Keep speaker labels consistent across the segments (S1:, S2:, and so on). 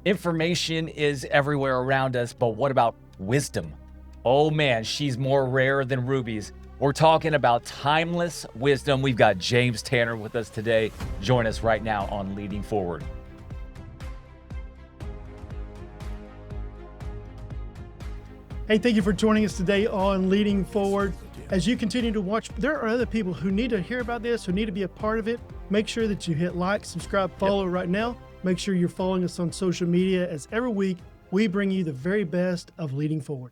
S1: Information is everywhere around us, but what about wisdom? Oh man, she's more rare than rubies. We're talking about timeless wisdom. We've got James Tanner with us today. Join us right now on Leading Forward.
S2: Hey, thank you for joining us today on Leading Forward. As you continue to watch, there are other people who need to hear about this, who need to be a part of it. Make sure that you hit like, subscribe, follow right now. Make sure you're following us on social media, as every week we bring you the very best of Leading Forward.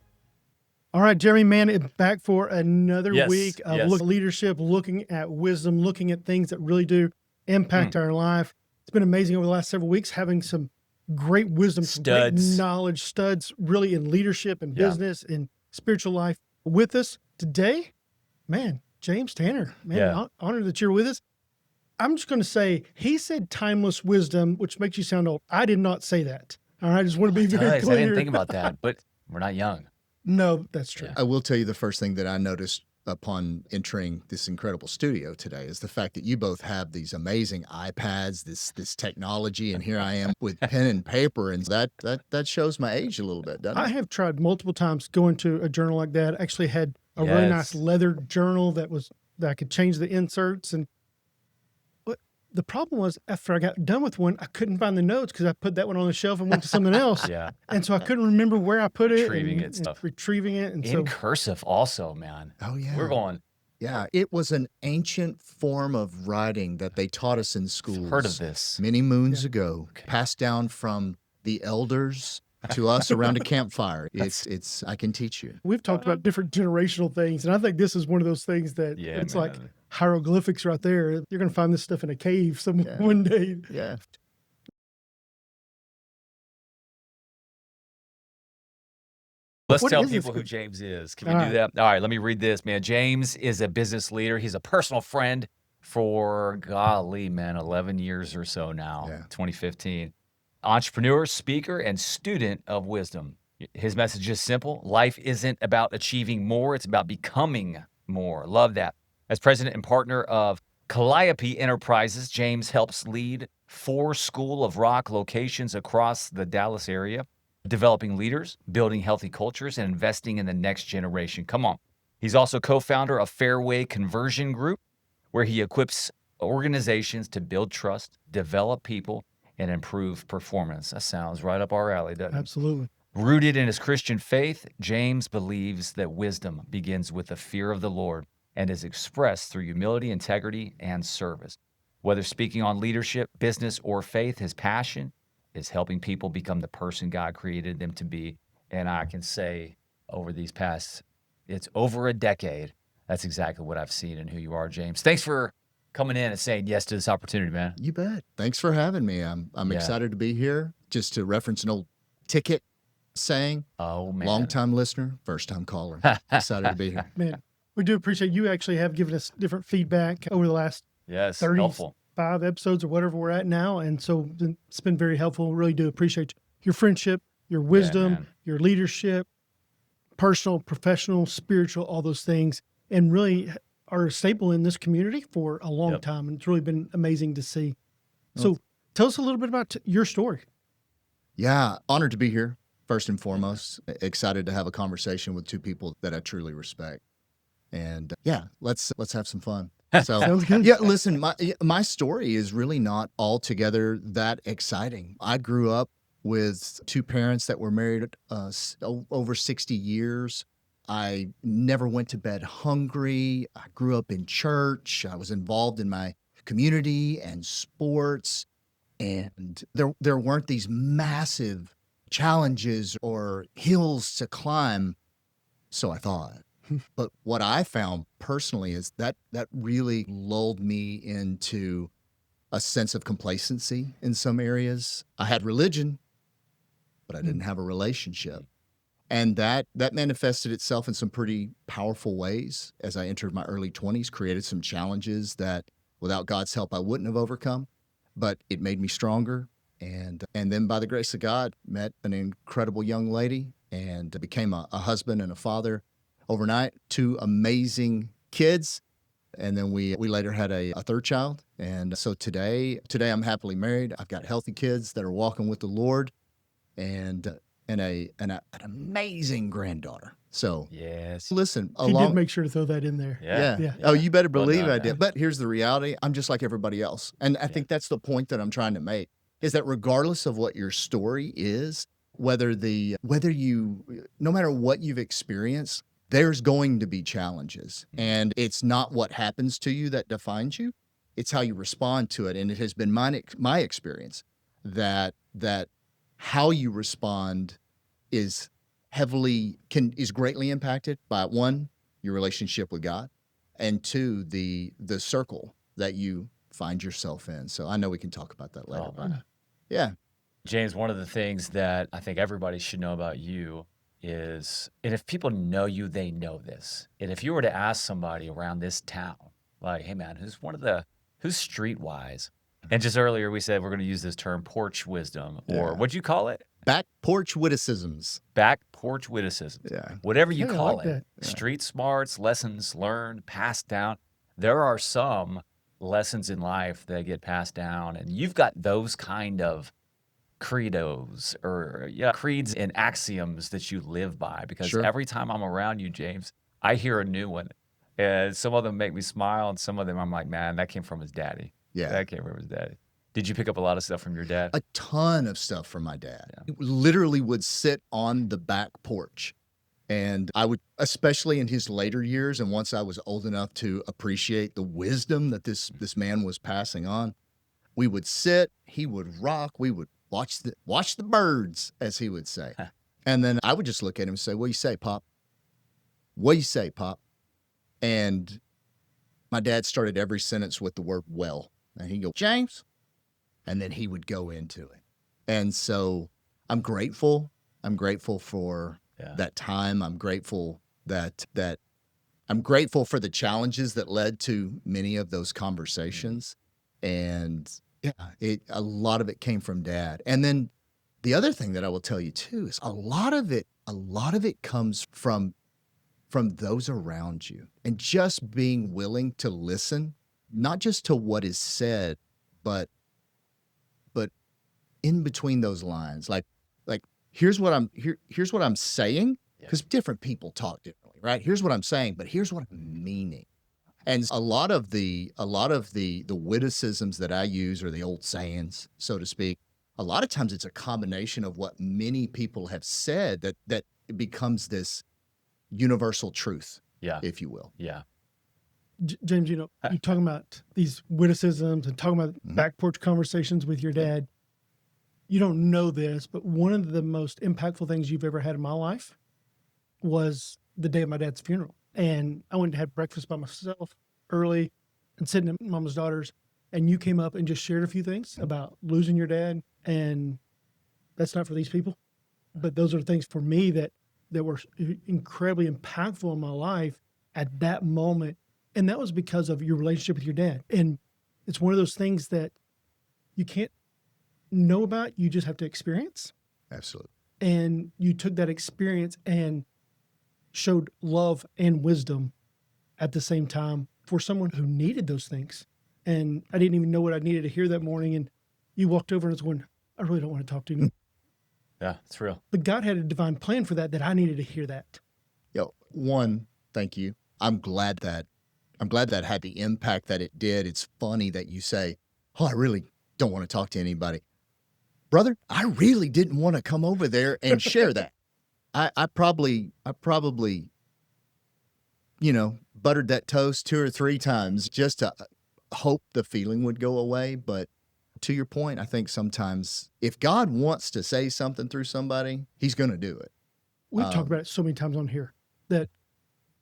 S2: All right, Jeremy, man, back for another week of leadership, looking at wisdom, looking at things that really do impact our life. It's been amazing over the last several weeks, having some great wisdom, some great knowledge, studs really in leadership and business and spiritual life with us today. Man, James Tanner, man, honored that you're with us. I'm just going to say, he said timeless wisdom, which makes you sound old. I did not say that. All right, I just want to be very clear.
S1: I didn't think about that, but we're not young.
S2: No, that's true.
S3: I will tell you the first thing that I noticed upon entering this incredible studio today is the fact that you both have these amazing iPads, this technology, and here I am with pen and paper, and that shows my age a little bit, doesn't it?
S2: I have tried multiple times going to a journal like that. I actually had a really nice leather journal that I could change the inserts, and the problem was, after I got done with one, I couldn't find the notes because I put that one on the shelf and went to something else. And so I couldn't remember where I put it. Retrieving it. And
S1: in cursive also, man.
S3: Oh, yeah.
S1: We're going.
S3: Yeah, it was an ancient form of writing that they taught us in schools.
S1: Heard of this.
S3: Many moons ago, passed down from the elders to us around a campfire. It's I can teach you.
S2: We've talked about different generational things, and I think this is one of those things that it's like hieroglyphics right there. You're going to find this stuff in a cave one day.
S3: Yeah.
S1: Let's tell people who James is. Can we do that? All right, let me read this, man. James is a business leader. He's a personal friend for, 11 years or so now, 2015. Entrepreneur, speaker, and student of wisdom. His message is simple. Life isn't about achieving more. It's about becoming more. Love that. As president and partner of Calliope Enterprises, James helps lead 4 School of Rock locations across the Dallas area, developing leaders, building healthy cultures, and investing in the next generation. Come on. He's also co-founder of Fairway Conversion Group, where he equips organizations to build trust, develop people, and improve performance. That sounds right up our alley, doesn't it?
S2: Absolutely.
S1: Rooted in his Christian faith, James believes that wisdom begins with the fear of the Lord and is expressed through humility, integrity, and service. Whether speaking on leadership, business, or faith, his passion is helping people become the person God created them to be. And I can say over these past, it's over a decade, that's exactly what I've seen in who you are, James. Thanks for coming in and saying yes to this opportunity, man.
S3: You bet. Thanks for having me. I'm excited to be here. Just to reference an old ticket saying,
S1: oh man,
S3: long-time listener, first-time caller. Excited to be here.
S2: Man, we do appreciate you actually have given us different feedback over the last 35 episodes or whatever we're at now. And so it's been very helpful. Really do appreciate your friendship, your wisdom, your leadership, personal, professional, spiritual, all those things, and really are a staple in this community for a long time. And it's really been amazing to see. So tell us a little bit about your story.
S3: Yeah, honored to be here, first and foremost. Excited to have a conversation with 2 people that I truly respect. And let's have some fun. So listen, my story is really not altogether that exciting. I grew up with 2 parents that were married over 60 years. I never went to bed hungry. I grew up in church. I was involved in my community and sports. And there weren't these massive challenges or hills to climb, so I thought. But what I found personally is that really lulled me into a sense of complacency in some areas. I had religion, but I didn't have a relationship. And that manifested itself in some pretty powerful ways as I entered my early 20s, created some challenges that without God's help I wouldn't have overcome, but it made me stronger. And then by the grace of God, met an incredible young lady and became a husband and a father overnight, 2 amazing kids. And then we later had a 3rd child. And so today I'm happily married. I've got healthy kids that are walking with the Lord. and an amazing granddaughter. So
S1: Yes.
S3: listen,
S2: He did make sure to throw that in there.
S3: Yeah. Oh, you better believe I did. But here's the reality. I'm just like everybody else. And I think that's the point that I'm trying to make, is that regardless of what your story is, no matter what you've experienced, there's going to be challenges. And it's not what happens to you that defines you. It's how you respond to it. And it has been my experience that how you respond is greatly impacted by, one, your relationship with God, and two, the circle that you find yourself in. So I know we can talk about that later. Yeah.
S1: James, one of the things that I think everybody should know about you is, and if people know you, they know this. And if you were to ask somebody around this town, like, hey man, who's streetwise? And just earlier we said we're going to use this term porch wisdom, or what'd you call it?
S3: Back porch witticisms.
S1: Back porch witticisms.
S3: Yeah.
S1: Whatever you call
S2: like
S1: it. Street smarts, lessons learned, passed down. There are some lessons in life that get passed down, and you've got those kind of credos or creeds and axioms that you live by, because every time I'm around you, James, I hear a new one. And some of them make me smile, and some of them I'm like, man, that came from his daddy.
S3: Yeah.
S1: That came from his daddy. Did you pick up a lot of stuff from your dad?
S3: A ton of stuff from my dad. Yeah. It literally would sit on the back porch. And I would, especially in his later years, and once I was old enough to appreciate the wisdom that this man was passing on, we would sit, he would rock, we would watch the birds, as he would say. And then I would just look at him and say, what do you say, Pop? What do you say, Pop? And my dad started every sentence with the word well. And he'd go, James. And then he would go into it. And so I'm grateful. I'm grateful for that time. I'm grateful I'm grateful for the challenges that led to many of those conversations. And a lot of it came from Dad. And then the other thing that I will tell you too is a lot of it comes from those around you, and just being willing to listen, not just to what is said, but in between those lines. Like here's what I'm saying, because different people talk differently, right? Here's what I'm saying, but here's what I'm meaning. And a lot of the witticisms that I use, or the old sayings, so to speak, a lot of times it's a combination of what many people have said that it becomes this universal truth, if you will.
S2: Yeah. James, you're talking about these witticisms and talking about back porch conversations with your dad. You don't know this, but one of the most impactful things you've ever had in my life was the day of my dad's funeral. And I went to have breakfast by myself early and sitting at Mama's Daughters. And you came up and just shared a few things about losing your dad. And that's not for these people, but those are things for me that were incredibly impactful in my life at that moment. And that was because of your relationship with your dad. And it's one of those things that you can't know about, you just have to experience.
S3: Absolutely.
S2: And you took that experience and showed love and wisdom at the same time for someone who needed those things. And I didn't even know what I needed to hear that morning. And you walked over and was going, I really don't want to talk to you.
S1: Yeah, it's real.
S2: But God had a divine plan for that I needed to hear that.
S3: One, thank you. I'm glad that had the impact that it did. It's funny that you say, oh, I really don't want to talk to anybody. Brother, I really didn't want to come over there and share that. I probably, buttered that toast 2 or 3 times just to hope the feeling would go away. But to your point, I think sometimes if God wants to say something through somebody, he's going to do it.
S2: We've talked about it so many times on here that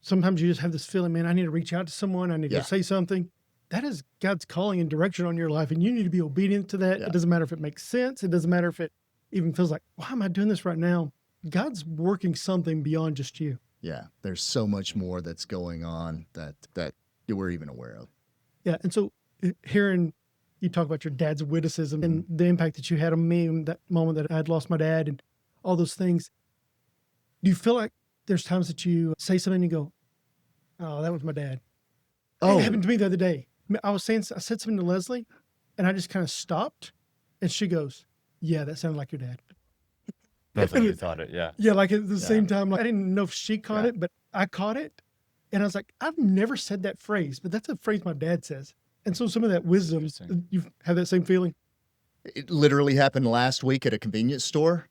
S2: sometimes you just have this feeling, man, I need to reach out to someone. I need to say something. That is God's calling and direction on your life, and you need to be obedient to that. It doesn't matter if it makes sense. It doesn't matter if it even feels like, why am I doing this right now? God's working something beyond just you.
S3: Yeah, there's so much more that's going on that we're even aware of.
S2: Yeah, and so hearing you talk about your dad's witticism and the impact that you had on me in that moment that I had lost my dad and all those things, do you feel like there's times that you say something and you go, oh, that was my dad? Oh, it happened to me the other day. I said something to Leslie, and I just kind of stopped, and she goes, yeah, that sounded like your dad.
S1: That's what you thought it, yeah.
S2: Yeah, like at the same time, like, I didn't know if she caught it, but I caught it. And I was like, I've never said that phrase, but that's a phrase my dad says. And so some of that wisdom, you have that same feeling?
S3: It literally happened last week at a convenience store.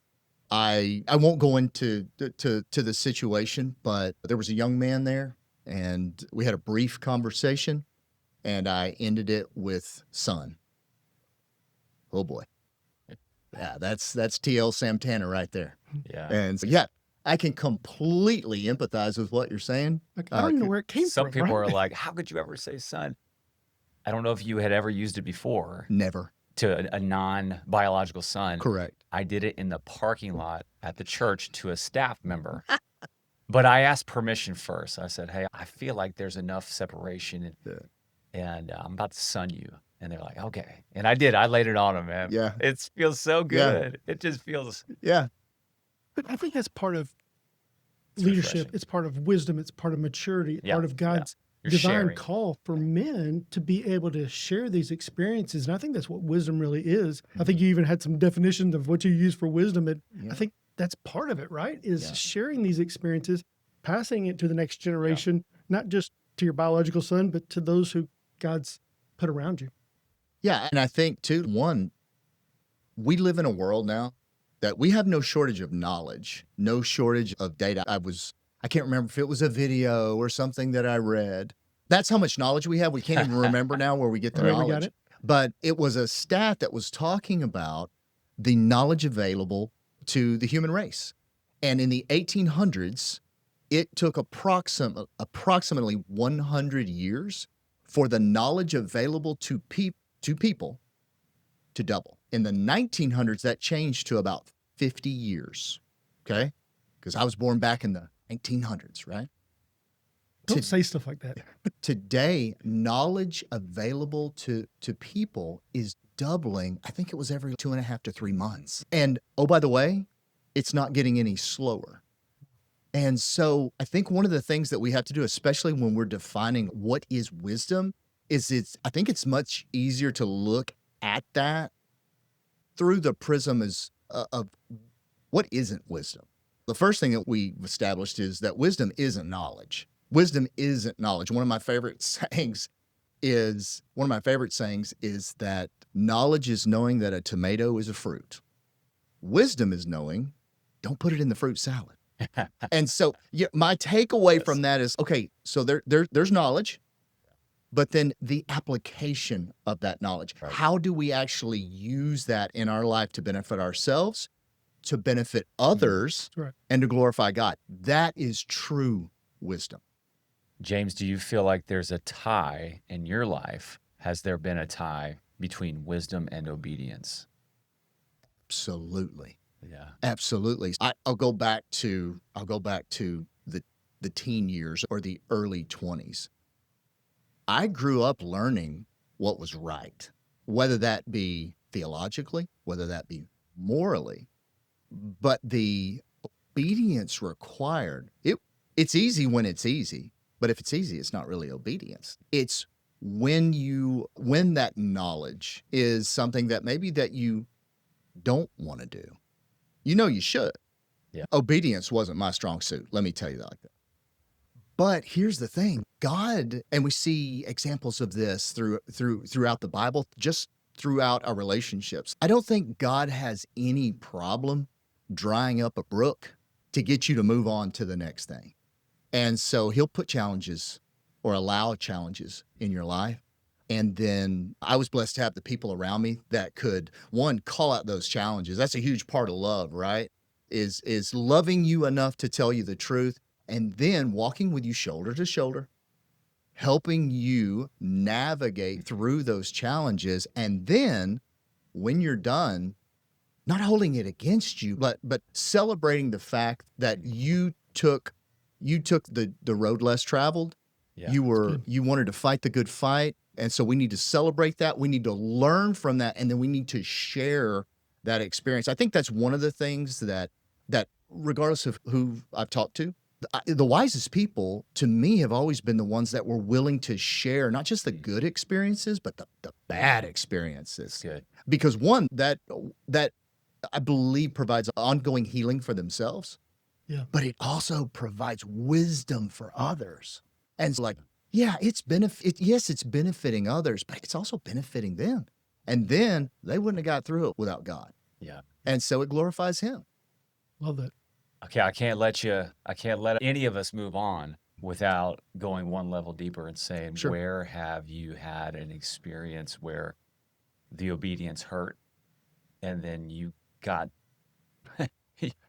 S3: I won't go into to the situation, but there was a young man there, and we had a brief conversation, and I ended it with son. Oh boy. Yeah, that's TL Santana right there.
S1: Yeah.
S3: And so, yeah, I can completely empathize with what you're saying.
S2: Like, I don't even know where it came
S1: Some
S2: from.
S1: people
S2: right?
S1: are like, how could you ever say son? I don't know if you had ever used it before
S3: Never.
S1: to a non-biological son.
S3: Correct.
S1: I did it in the parking lot at the church to a staff member. But I asked permission first. I said, hey, I feel like there's enough separation and I'm about to son you. And they're like, okay. And I did. I laid it on them, man.
S3: Yeah.
S1: It feels so good. It just feels.
S3: Yeah.
S2: But I think that's part of
S1: It's
S2: leadership.
S1: refreshing.
S2: It's part of wisdom. It's part of maturity. It's
S1: Yeah,
S2: part of God's
S1: You're
S2: divine
S1: sharing.
S2: call for men to be able to share these experiences. And I think that's what wisdom really is. I think you even had some definitions of what you use for wisdom. And I think that's part of it, right? Is sharing these experiences, passing it to the next generation, not just to your biological son, but to those who God's put around you.
S3: Yeah. And I think, too, one, we live in a world now that we have no shortage of knowledge, no shortage of data. I can't remember if it was a video or something that I read. That's how much knowledge we have. We can't even remember now where we get the
S2: Right, we
S3: knowledge.
S2: got it.
S3: But it was a stat that was talking about the knowledge available to the human race. And in the 1800s, it took approximately 100 years for the knowledge available to people to double. In the 1900s, that changed to about 50 years, okay? Because I was born back in the 1900s, right?
S2: Don't say stuff like that.
S3: Today, knowledge available to people is doubling. I think it was every 2.5 to 3 months. And oh, by the way, it's not getting any slower. And so I think one of the things that we have to do, especially when we're defining what is wisdom, is I think it's much easier to look at that through the prism of what isn't wisdom. The first thing that we established is that wisdom isn't knowledge. Wisdom isn't knowledge. One of my favorite sayings is that knowledge is knowing that a tomato is a fruit. Wisdom is knowing, don't put it in the fruit salad. And so my takeaway from that is, okay, so there's knowledge, but then the application of that knowledge. Right. How do we actually use that in our life to benefit ourselves, to benefit others, and to glorify God? That is true wisdom.
S1: James, do you feel like there's a tie in your life? Has there been a tie between wisdom and obedience?
S3: Absolutely.
S1: Yeah.
S3: Absolutely. I'll go back to the teen years or the early 20s. I grew up learning what was right, whether that be theologically, whether that be morally, but the obedience required. It's easy when it's easy, but if it's easy, it's not really obedience. It's when that knowledge is something that maybe that you don't want to do. You know you should.
S1: Yeah.
S3: Obedience wasn't my strong suit. Let me tell you that like that. But here's the thing, God, and we see examples of this throughout the Bible, just throughout our relationships. I don't think God has any problem drying up a brook to get you to move on to the next thing. And so he'll put challenges or allow challenges in your life. And then I was blessed to have the people around me that could, one, call out those challenges. That's a huge part of love, right? Is loving you enough to tell you the truth, and then walking with you shoulder to shoulder, helping you navigate through those challenges. And then when you're done, not holding it against you, but celebrating the fact that you took the road less traveled.
S1: Yeah.
S3: You wanted to fight the good fight. And so we need to celebrate that. We need to learn from that. And then we need to share that experience. I think that's one of the things that regardless of who I've talked to, the wisest people to me have always been the ones that were willing to share not just the good experiences, but the bad experiences.
S1: Good.
S3: Because one, that I believe, provides ongoing healing for themselves.
S2: Yeah.
S3: But it also provides wisdom for others. And it's like, yeah, it's benefiting others, but it's also benefiting them. And then they wouldn't have got through it without God.
S1: Yeah.
S3: And so it glorifies him.
S2: Love that.
S1: Okay, I can't let any of us move on without going one level deeper and saying,
S3: Sure.
S1: where have you had an experience where the obedience hurt and then you got,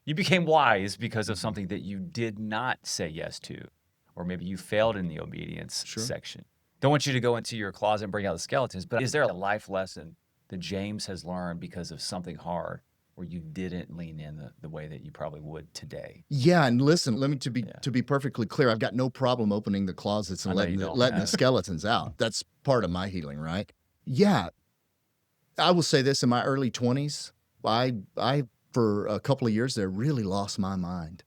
S1: you became wise because of something that you did not say yes to, or maybe you failed in the obedience
S3: Sure.
S1: section. Don't want you to go into your closet and bring out the skeletons, but is there a life lesson that James has learned because of something hard where you didn't lean in the way that you probably would today?
S3: Yeah, and listen, let me to be perfectly clear, I've got no problem opening the closets and letting the skeletons out. That's part of my healing, right? Yeah. I will say this, in my early 20s, I for a couple of years there really lost my mind.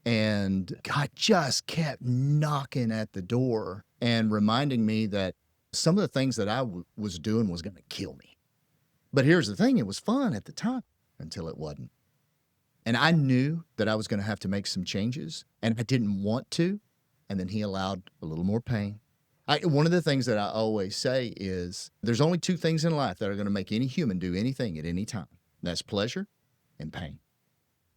S3: And God just kept knocking at the door and reminding me that some of the things that I was doing was going to kill me. But here's the thing, it was fun at the time until it wasn't. And I knew that I was going to have to make some changes, and I didn't want to. And then he allowed a little more pain. One of the things that I always say is there's only two things in life that are going to make any human do anything at any time. That's pleasure and pain.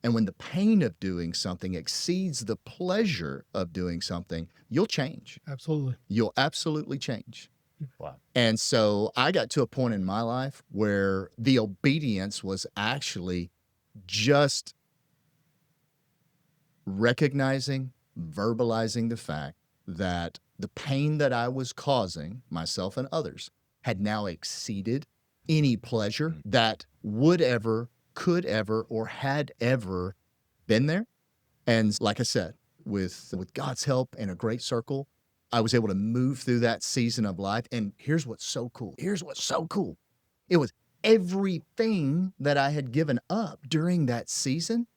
S3: And when the pain of doing something exceeds the pleasure of doing something, you'll change.
S2: Absolutely.
S3: You'll absolutely change.
S1: Wow.
S3: And so I got to a point in my life where the obedience was actually just recognizing, verbalizing the fact that the pain that I was causing myself and others had now exceeded any pleasure that would ever, could ever, or had ever been there. And like I said, with God's help and a great circle, I was able to move through that season of life. And here's what's so cool. It was everything that I had given up during that season,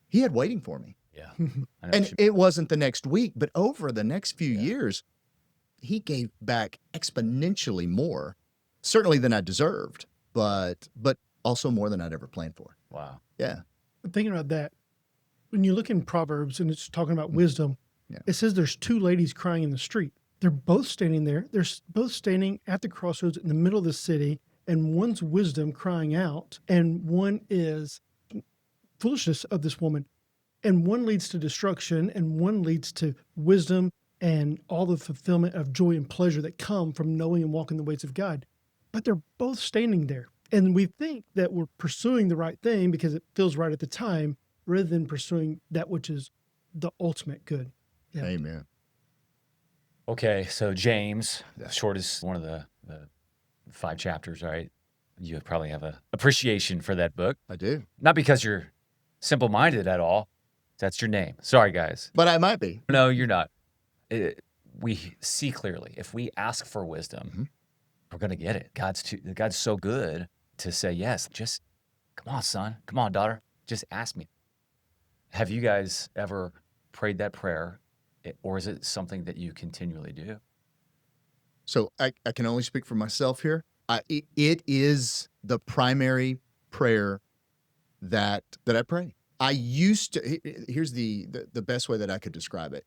S3: he had waiting for me.
S1: Yeah.
S3: And it wasn't the next week, but over the next few years, he gave back exponentially more, certainly than I deserved, but also more than I'd ever planned for.
S1: Wow.
S3: Yeah.
S2: But thinking about that, when you look in Proverbs and it's talking about wisdom, it says there's two ladies crying in the street. They're both standing there. They're both standing at the crossroads in the middle of the city, and one's wisdom crying out, and one is foolishness of this woman. And one leads to destruction, and one leads to wisdom and all the fulfillment of joy and pleasure that come from knowing and walking the ways of God. But they're both standing there. And we think that we're pursuing the right thing because it feels right at the time, rather than pursuing that which is the ultimate good. Yeah.
S3: Amen.
S1: Okay, so James, shortest one of the 5 chapters, right? You probably have a appreciation for that book.
S3: I do.
S1: Not because you're simple-minded at all. That's your name. Sorry, guys.
S3: But I might be.
S1: No, you're not. We see clearly. If we ask for wisdom, we're going to get it. God's so good to say yes. Just come on, son. Come on, daughter. Just ask me. Have you guys ever prayed that prayer, or is it something that you continually do?
S3: So I can only speak for myself here. It is the primary prayer that I pray. I used to, here's the best way that I could describe it.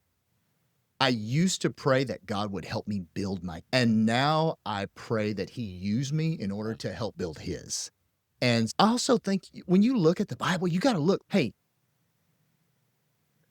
S3: I used to pray that God would help me build and now I pray that he use me in order to help build his. And I also think when you look at the Bible, you got to look, hey,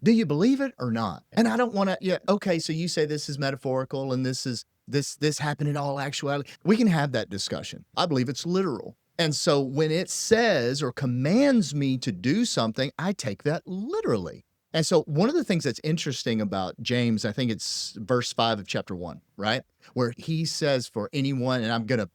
S3: do you believe it or not? And I don't want to, okay, so you say this is metaphorical and this happened in all actuality. We can have that discussion. I believe it's literal. And so when it says or commands me to do something, I take that literally. And so one of the things that's interesting about James, I think it's verse 5 of chapter 1, right? Where he says for anyone, and I'm going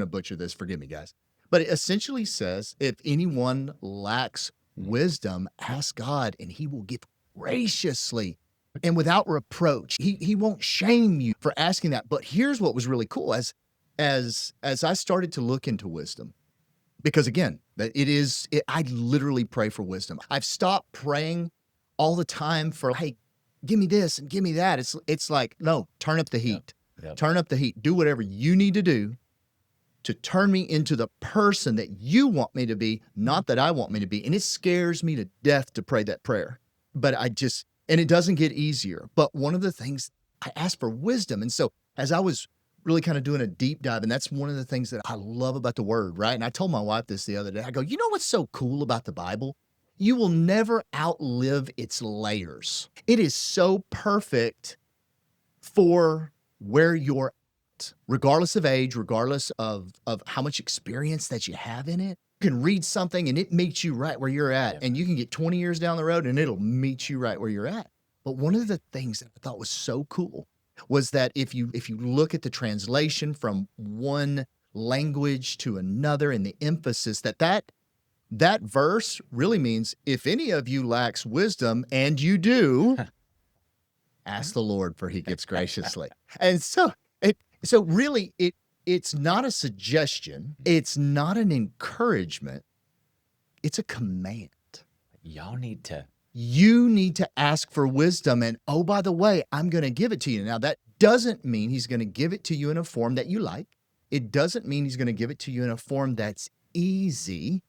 S3: to butcher this, forgive me guys, but it essentially says if anyone lacks wisdom, ask God and he will give graciously and without reproach. He won't shame you for asking that. But here's what was really cool as I started to look into wisdom. Because again, I literally pray for wisdom. I've stopped praying all the time for, hey, give me this and give me that. It's like, no, turn up the heat. Yep. Turn up the heat. Do whatever you need to do to turn me into the person that you want me to be, not that I want me to be. And it scares me to death to pray that prayer. But and it doesn't get easier. But one of the things, I asked for wisdom. And so as I was really kind of doing a deep dive, and that's one of the things that I love about the word, right? And I told my wife this the other day. I go, you know what's so cool about the Bible? You will never outlive its layers. It is so perfect for where you're at, regardless of age, regardless of how much experience that you have in it. You can read something and it meets you right where you're at. And you can get 20 years down the road and it'll meet you right where you're at. But one of the things that I thought was so cool was that if you look at the translation from one language to another and the emphasis that verse really means, if any of you lacks wisdom, and you do, ask the Lord, for he gives graciously. And so really it's not a suggestion, it's not an encouragement, it's a command. You need to ask for wisdom. And oh, by the way, I'm going to give it to you. Now, that doesn't mean he's going to give it to you in a form that you like. It doesn't mean he's going to give it to you in a form that's easy,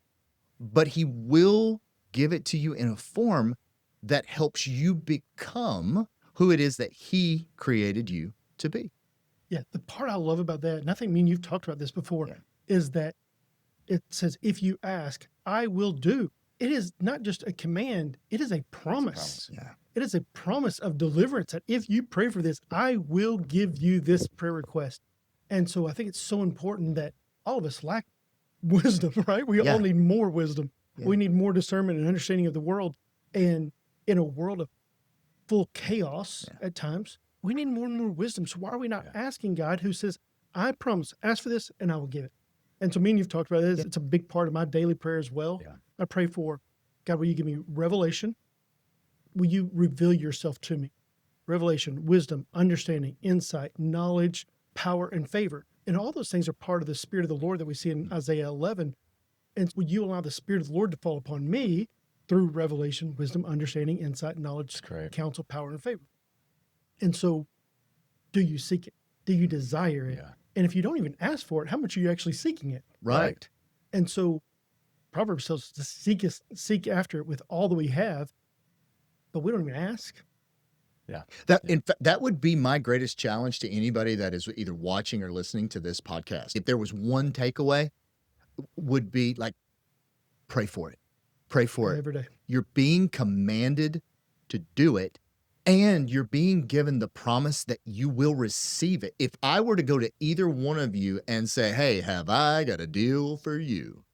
S3: but he will give it to you in a form that helps you become who it is that he created you to be.
S2: Yeah, the part I love about that, and I think me and you've talked about this before, is that it says, if you ask, I will do. It is not just a command, it is a promise.
S3: Yeah.
S2: It is a promise of deliverance that if you pray for this, I will give you this prayer request. And so I think it's so important that all of us lack wisdom, right? We all need more wisdom. Yeah. We need more discernment and understanding of the world. And in a world of full chaos at times, we need more and more wisdom. So why are we not asking God, who says, I promise, ask for this and I will give it? And so me and you've talked about this. It's a big part of my daily prayer as well. Yeah. I pray for, God, will you give me revelation? Will you reveal yourself to me? Revelation, wisdom, understanding, insight, knowledge, power, and favor. And all those things are part of the Spirit of the Lord that we see in Isaiah 11. And will you allow the Spirit of the Lord to fall upon me through revelation, wisdom, understanding, insight, knowledge, counsel, power, and favor? And so do you seek it? Do you desire it? Yeah. And if you don't even ask for it, how much are you actually seeking it?
S3: Right.
S2: And so Proverbs tells us to seek after it with all that we have, but we don't even ask.
S3: Yeah. In fact, that would be my greatest challenge to anybody that is either watching or listening to this podcast. If there was one takeaway, would be like, pray for it. Pray for it.
S2: Every day.
S3: You're being commanded to do it, and you're being given the promise that you will receive it. If I were to go to either one of you and say, hey, have I got a deal for you?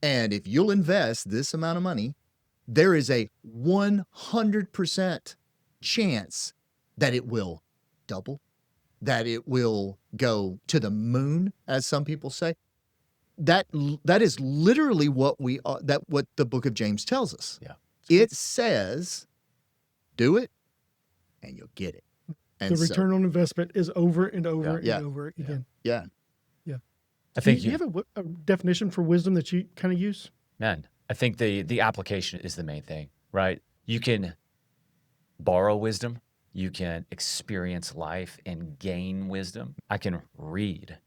S3: And if you'll invest this amount of money, there is a 100% chance that it will double, that it will go to the moon, as some people say. That is literally what what the book of James tells us. Yeah. It says, do it and you'll get it. And
S2: the return on investment is over and over and over again.
S3: Yeah.
S2: I think you have a definition for wisdom that you kind of use?
S1: Man, I think the application is the main thing, right? You can borrow wisdom. You can experience life and gain wisdom. I can read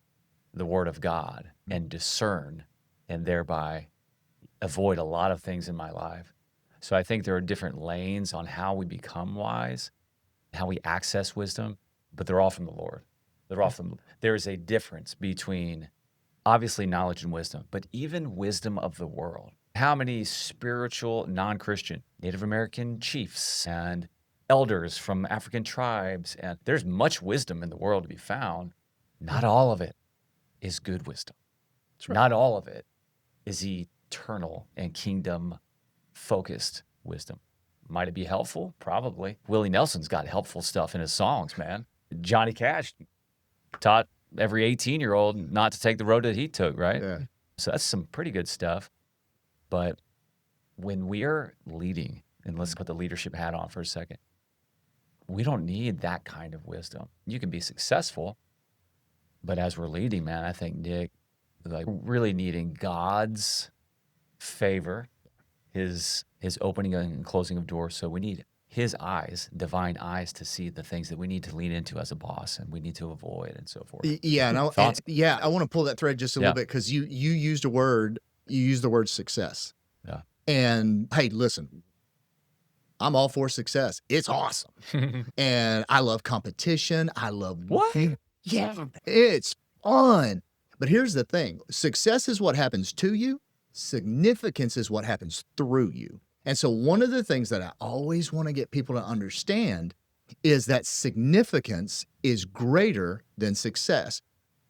S1: the Word of God and discern and thereby avoid a lot of things in my life. So I think there are different lanes on how we become wise, how we access wisdom, but they're all from the Lord. There is a difference between obviously knowledge and wisdom, but even wisdom of the world. How many spiritual, non-Christian Native American chiefs and elders from African tribes, and there's much wisdom in the world to be found. Not all of it is good wisdom. Right. Not all of it is eternal and kingdom-focused wisdom. Might it be helpful? Probably. Willie Nelson's got helpful stuff in his songs, man. Johnny Cash taught every 18-year-old not to take the road that he took, right? Yeah. So that's some pretty good stuff. But when we are leading, and let's put the leadership hat on for a second, we don't need that kind of wisdom. You can be successful, but as we're leading, man, I think, Nick, like really needing God's favor, his opening and closing of doors. So we need his eyes, divine eyes, to see the things that we need to lean into as a boss and we need to avoid and so forth.
S3: Yeah,
S1: Thoughts?
S3: I want to pull that thread just a little bit because you used the word success.
S1: Yeah.
S3: And hey, listen, I'm all for success. It's awesome. And I love competition. I love
S1: What?
S3: Yeah, it's fun. But here's the thing. Success is what happens to you. Significance is what happens through you. And so one of the things that I always want to get people to understand is that significance is greater than success.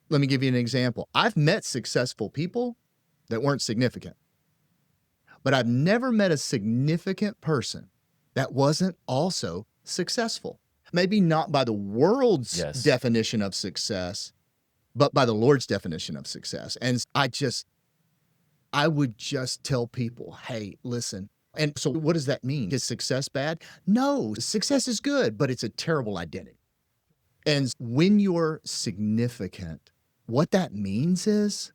S3: Let me give you an example. I've met successful people that weren't significant, but I've never met a significant person that wasn't also successful. Maybe not by the world's definition of success, but by the Lord's definition of success. And I would just tell people, hey, listen. And so what does that mean? Is success bad? No, success is good, but it's a terrible identity. And when you're significant, what that means is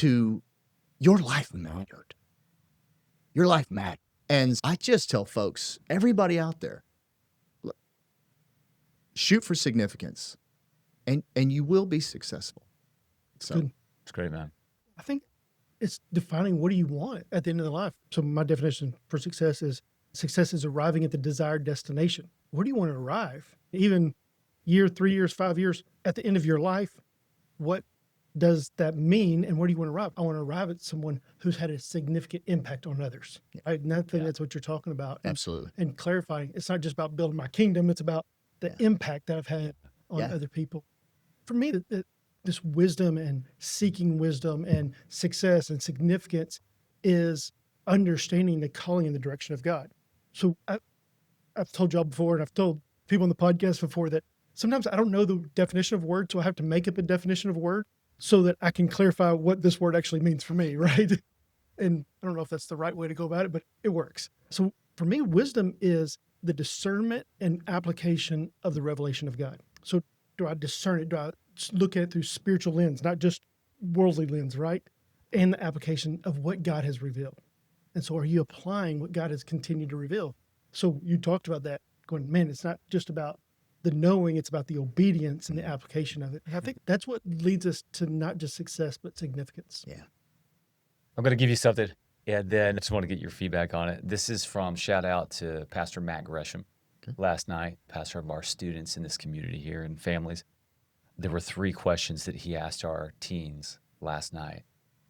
S3: your life mattered. Your life mattered. And I just tell folks, everybody out there, look, shoot for significance and you will be successful. So
S1: It's great, man.
S2: I think it's defining what do you want at the end of the life. So my definition for success is arriving at the desired destination. Where do you want to arrive? Even year, 3 years, 5 years, at the end of your life, what does that mean? And where do you want to arrive? I want to arrive at someone who's had a significant impact on others. Right? And I think that's what you're talking about.
S3: Absolutely.
S2: And clarifying, it's not just about building my kingdom. It's about the impact that I've had on other people. For me, this wisdom and seeking wisdom and success and significance is understanding the calling in the direction of God. So I've told y'all before, and I've told people on the podcast before, that sometimes I don't know the definition of a word, so I have to make up a definition of a word so that I can clarify what this word actually means for me, right? And I don't know if that's the right way to go about it, but it works. So for me, wisdom is the discernment and application of the revelation of God. So do I discern it? Do I look at it through spiritual lens, not just worldly lens, right? And the application of what God has revealed. And so are you applying what God has continued to reveal? So you talked about that, going, man, it's not just about the knowing, it's about the obedience and the application of it. And I think that's what leads us to not just success, but significance.
S3: Yeah.
S1: I'm going to give you something, and then I just want to get your feedback on it. This is from, shout out to Pastor Matt Gresham. Last night, pastor of our students in this community here and families. There were 3 questions that he asked our teens last night,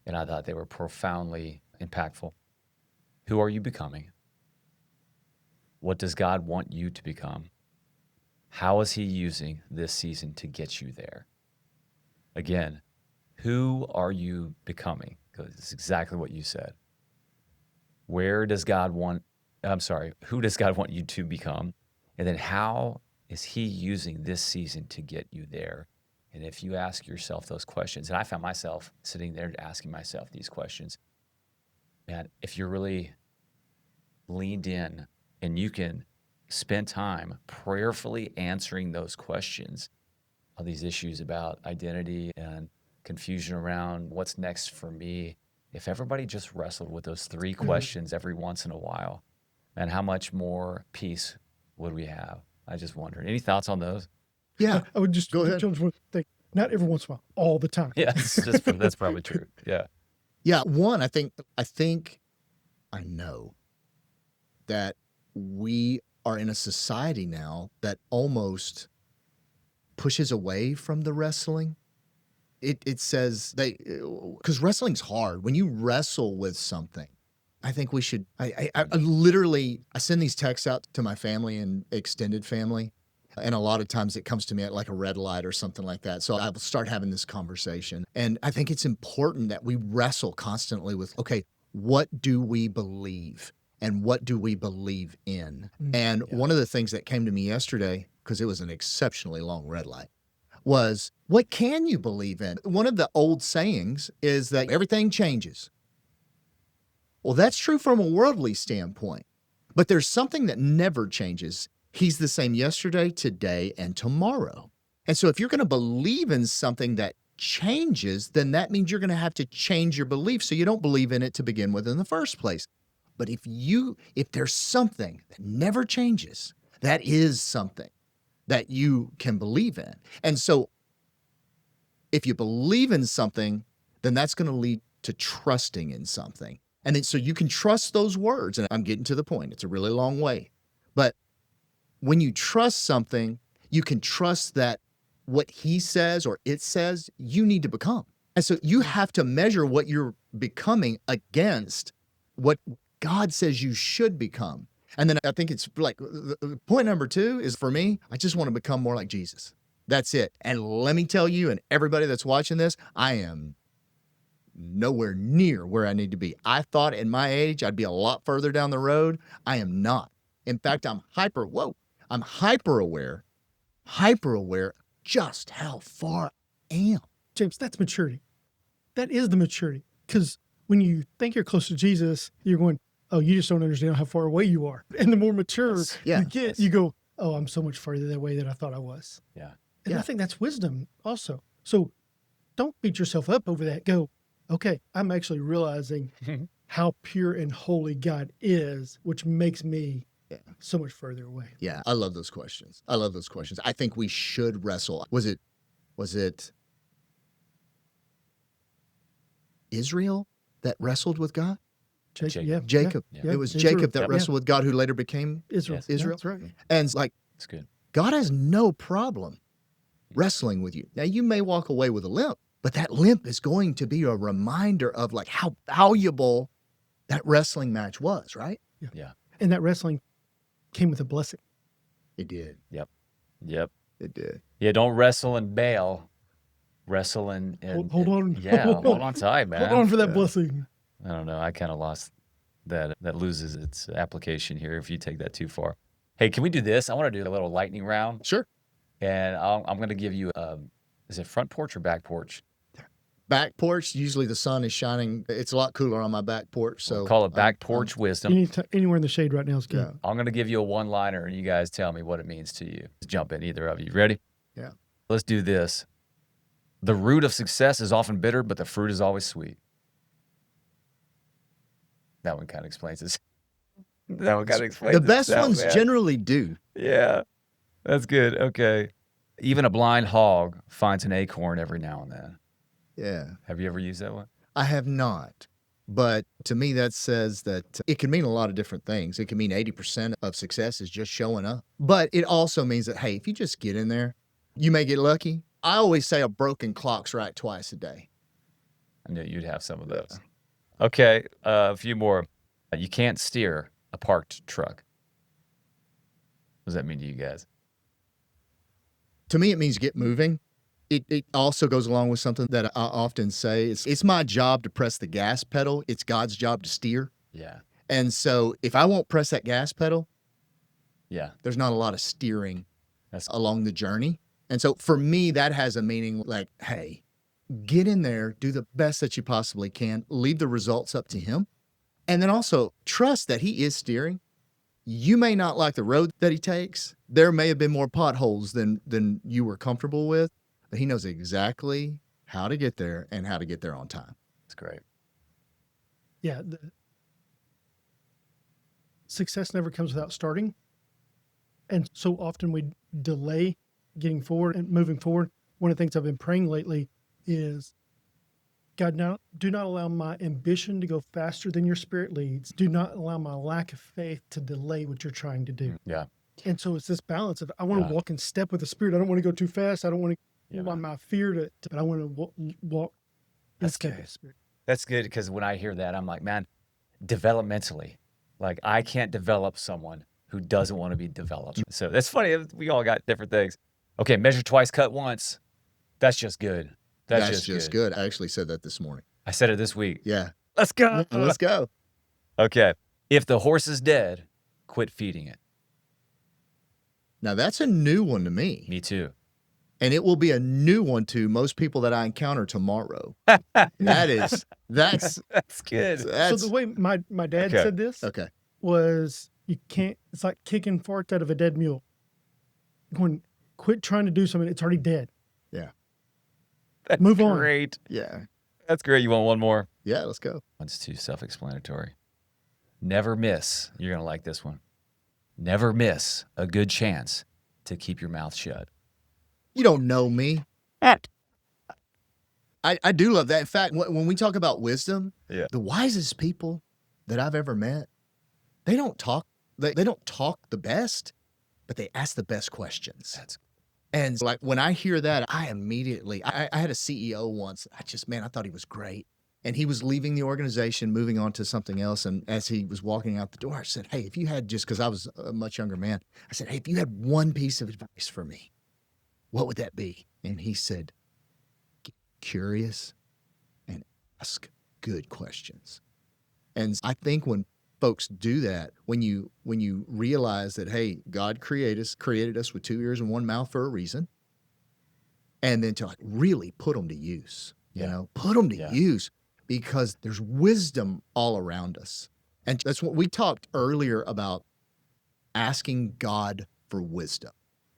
S1: and I thought they were profoundly impactful. Who are you becoming? What does God want you to become? How is he using this season to get you there? Again, who are you becoming? Because it's exactly what you said. Who does God want you to become? And then how is he using this season to get you there? And if you ask yourself those questions, and I found myself sitting there asking myself these questions, man, if you're really leaned in and you can spend time prayerfully answering those questions, all these issues about identity and confusion around what's next for me, if everybody just wrestled with those 3 questions every once in a while, and how much more peace would we have? I just wondered. Any thoughts on those?
S2: Yeah, I would just
S3: go ahead.
S2: Think, not every once in a while, all the time.
S1: Yeah, that's probably true. Yeah.
S3: Yeah. One, I think I know that we are in a society now that almost pushes away from the wrestling. It says because wrestling's hard. When you wrestle with something, I think we should, I literally send these texts out to my family and extended family. And a lot of times it comes to me at like a red light or something like that. So I will start having this conversation. And I think it's important that we wrestle constantly with, okay, what do we believe? And what do we believe in? And one of the things that came to me yesterday, because it was an exceptionally long red light, was what can you believe in? One of the old sayings is that everything changes. Well, that's true from a worldly standpoint, but there's something that never changes. He's the same yesterday, today, and tomorrow. And so if you're going to believe in something that changes, then that means you're going to have to change your belief so you don't believe in it to begin with in the first place. But if there's something that never changes, that is something that you can believe in. And so if you believe in something, then that's going to lead to trusting in something. And then so you can trust those words. And I'm getting to the point. It's a really long way. But when you trust something, you can trust that what he says or it says, you need to become. And so you have to measure what you're becoming against what God says you should become. And then I think it's like point number 2 is for me, I just want to become more like Jesus. That's it. And let me tell you, and everybody that's watching this, I am nowhere near where I need to be. I thought at my age, I'd be a lot further down the road. I am not. In fact, I'm hyper aware just how far I am.
S2: James, that's maturity. That is the maturity. Because when you think you're close to Jesus, you're going, oh, you just don't understand how far away you are. And the more mature you get, you go, oh, I'm so much further away than I thought I was.
S1: Yeah.
S2: And I think that's wisdom also. So don't beat yourself up over that. Go, okay, I'm actually realizing how pure and holy God is, which makes me so much further away.
S3: Yeah, I love those questions. I think we should wrestle. Was it Israel that wrestled with God? Jacob.
S2: Yeah.
S3: It was
S2: Israel.
S3: Jacob that wrestled with God, who later became
S2: Israel.
S1: Yes.
S3: Israel.
S2: That's right.
S3: And it's like,
S1: That's good.
S3: God has no problem wrestling with you. Now, you may walk away with a limp, but that limp is going to be a reminder of like how valuable that wrestling match was, right?
S1: Yeah.
S2: And that wrestling came with a blessing.
S3: It did.
S1: Yep.
S3: It did.
S1: Yeah, don't wrestle and bail. Wrestle and
S2: Hold on.
S1: Yeah, hold on tight, man.
S2: Hold on for that blessing.
S1: I don't know. I kind of lost that. That loses its application here if you take that too far. Hey, can we do this? I want to do a little lightning round.
S3: Sure.
S1: And I'm going to give you, is it front porch or back porch?
S3: Back porch, usually the sun is shining. It's a lot cooler on my back porch. So
S1: We'll call it back porch wisdom.
S2: Anywhere in the shade right now is good.
S3: Yeah.
S1: I'm going to give you a one-liner, and you guys tell me what it means to you. Jump in, either of you. Ready?
S3: Yeah.
S1: Let's do this. The root of success is often bitter, but the fruit is always sweet. That one kind of explains it. That one kind of explains
S3: The best
S1: itself,
S3: ones
S1: man.
S3: generally do.
S1: Yeah, that's good. Okay. Even a blind hog finds an acorn every now and then.
S3: Yeah.
S1: Have you ever used that one?
S3: I have not. But to me, that says that it can mean a lot of different things. It can mean 80% of success is just showing up. But it also means that, hey, if you just get in there, you may get lucky. I always say a broken clock's right twice a day.
S1: I knew you'd have some of those. Okay, a few more. You can't steer a parked truck. What does that mean to you guys?
S3: To me, it means get moving. It also goes along with something that I often say. It's my job to press the gas pedal. It's God's job to steer.
S1: Yeah.
S3: And so if I won't press that gas pedal,
S1: Yeah.
S3: there's not a lot of steering
S1: That's
S3: along the journey. And so for me, that has a meaning like, hey, get in there, do the best that you possibly can, leave the results up to him. And then also trust that he is steering. You may not like the road that he takes. There may have been more potholes than you were comfortable with, but he knows exactly how to get there and how to get there on time.
S1: That's great.
S2: Yeah. Success never comes without starting. And so often we delay getting forward and moving forward. One of the things I've been praying lately is, God, now do not allow my ambition to go faster than your spirit leads. Do not allow my lack of faith to delay what you're trying to do.
S1: Yeah.
S2: And so it's this balance of, I want to walk in step with the Spirit. I don't want to go too fast. I don't want to move on my fear but I want to walk in
S1: That's
S2: step
S1: good.
S2: with the Spirit.
S1: That's good, because when I hear that, I'm like, man, developmentally, like I can't develop someone who doesn't want to be developed. So that's funny. We all got different things. Okay, measure twice, cut once. That's just good. That's
S3: just good. I actually said that this morning.
S1: I said it this week.
S3: Yeah.
S1: Let's go.
S3: Let's go.
S1: Okay. If the horse is dead, quit feeding it.
S3: Now that's a new one to me.
S1: Me too.
S3: And it will be a new one to most people that I encounter tomorrow. That's
S1: good.
S2: So the way my dad said this
S3: Okay.
S2: was, you can't, it's like kicking farts out of a dead mule. Going, quit trying to do something. It's already dead.
S3: Yeah.
S1: That's
S2: Move on.
S1: Great.
S3: Yeah.
S1: That's great. You want one more?
S3: Yeah, let's go.
S1: One's too self-explanatory. Never miss. You're going to like this one. Never miss a good chance to keep your mouth shut.
S3: You don't know me. I do love that. In fact, when we talk about wisdom, the wisest people that I've ever met, they don't talk. They don't talk the best, but they ask the best questions. And like when I hear that, I immediately, I had a CEO once. I thought he was great. And he was leaving the organization, moving on to something else. And as he was walking out the door, I said, hey, if you had because I was a much younger man, I said, hey, if you had one piece of advice for me, what would that be? And he said, get curious and ask good questions. And I think when folks do that, when you realize that, hey, God created us with 2 ears and 1 mouth for a reason, and then to like really put them to use, put them to use, because there's wisdom all around us. And that's what we talked earlier about, asking God for wisdom.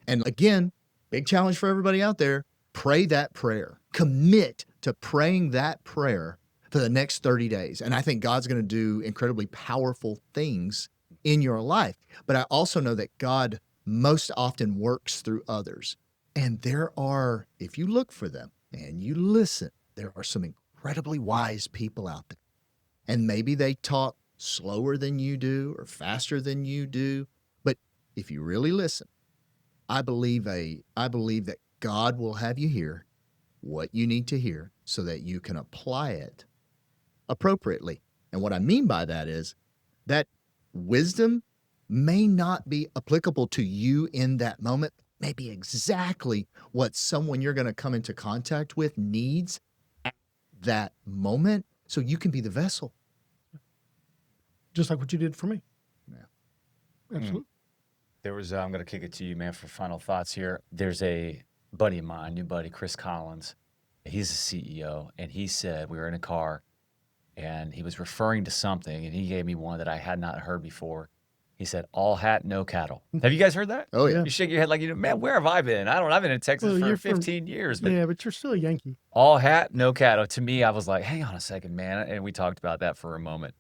S3: And again, big challenge for everybody out there, pray that prayer. Commit to praying that prayer for the next 30 days. And I think God's going to do incredibly powerful things in your life. But I also know that God most often works through others. And if you look for them and you listen, there are some incredibly wise people out there. And maybe they talk slower than you do or faster than you do. But if you really listen, I believe that God will have you hear what you need to hear so that you can apply it appropriately. And what I mean by that is that wisdom may not be applicable to you in that moment, maybe exactly what someone you're going to come into contact with needs at that moment, so you can be the vessel.
S2: Just like what you did for me.
S3: Yeah.
S2: Absolutely.
S1: There was, I'm going to kick it to you, man, for final thoughts here. There's a buddy of mine, new buddy, Chris Collins. He's a CEO, and he said, we were in a car, and he was referring to something, and he gave me one that I had not heard before. He said, all hat, no cattle. Have you guys heard that?
S3: Oh, yeah.
S1: You shake your head like, man, where have I been? I've been in Texas for 15 years. But
S2: yeah, but you're still a Yankee.
S1: All hat, no cattle. To me, I was like, hang on a second, man. And we talked about that for a moment.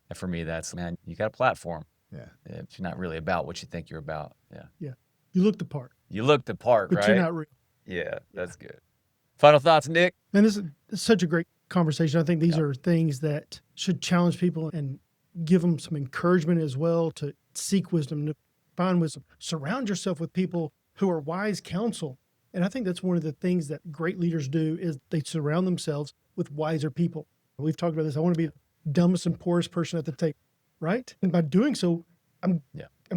S1: And for me, that's, man, you got a platform.
S3: Yeah.
S1: If you're not really about what you think you're about. Yeah.
S2: Yeah. You look the part.
S1: You look the part,
S2: but
S1: right?
S2: But you're not real.
S1: Yeah, that's good. Final thoughts, Nick?
S2: And this is such a great conversation. I think these are things that should challenge people and give them some encouragement as well to seek wisdom, to find wisdom. Surround yourself with people who are wise counsel. And I think that's one of the things that great leaders do is they surround themselves with wiser people. We've talked about this. I want to be the dumbest and poorest person at the table, right? And by doing so, I'm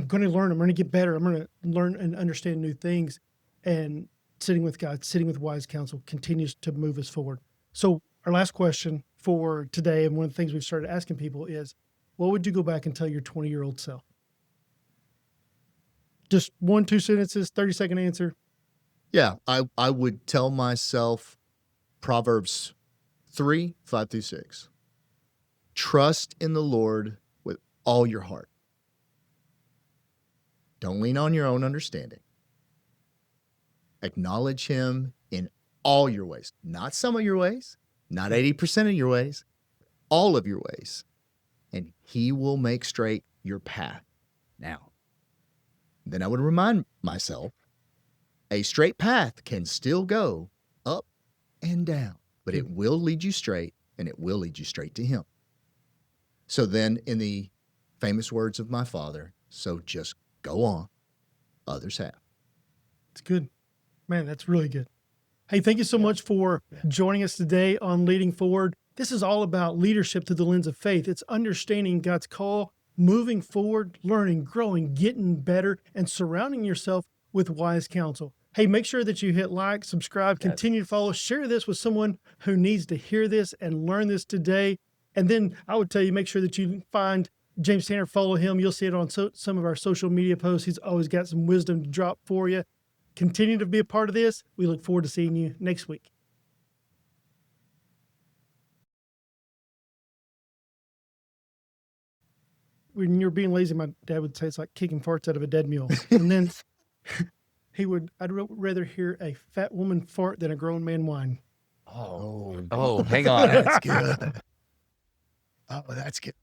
S2: going to learn. I'm going to get better. I'm going to learn and understand new things. And sitting with God, sitting with wise counsel continues to move us forward. So our last question for today, and one of the things we've started asking people is, what would you go back and tell your 20-year-old self? Just 1-2 sentences, 30-second answer.
S3: Yeah, I would tell myself Proverbs 3:5-6. Trust in the Lord with all your heart. Don't lean on your own understanding. Acknowledge him in all your ways, not some of your ways, not 80% of your ways, all of your ways, and he will make straight your path. Now, then I would remind myself, a straight path can still go up and down, but it will lead you straight, and it will lead you straight to him. So then, in the famous words of my father, so just go on, others have.
S2: It's good. Man, that's really good. Hey, thank you so much for joining us today on Leading Forward. This is all about leadership through the lens of faith. It's understanding God's call, moving forward, learning, growing, getting better, and surrounding yourself with wise counsel. Hey, make sure that you hit like, subscribe, continue to follow, share this with someone who needs to hear this and learn this today. And then I would tell you, make sure that you find James Tanner, follow him. You'll see it on some of our social media posts. He's always got some wisdom to drop for you. Continue to be a part of this. We look forward to seeing you next week. When you're being lazy, my dad would say it's like kicking farts out of a dead mule. And then I'd rather hear a fat woman fart than a grown man whine.
S1: Oh, hang on.
S3: That's good. Oh, that's good.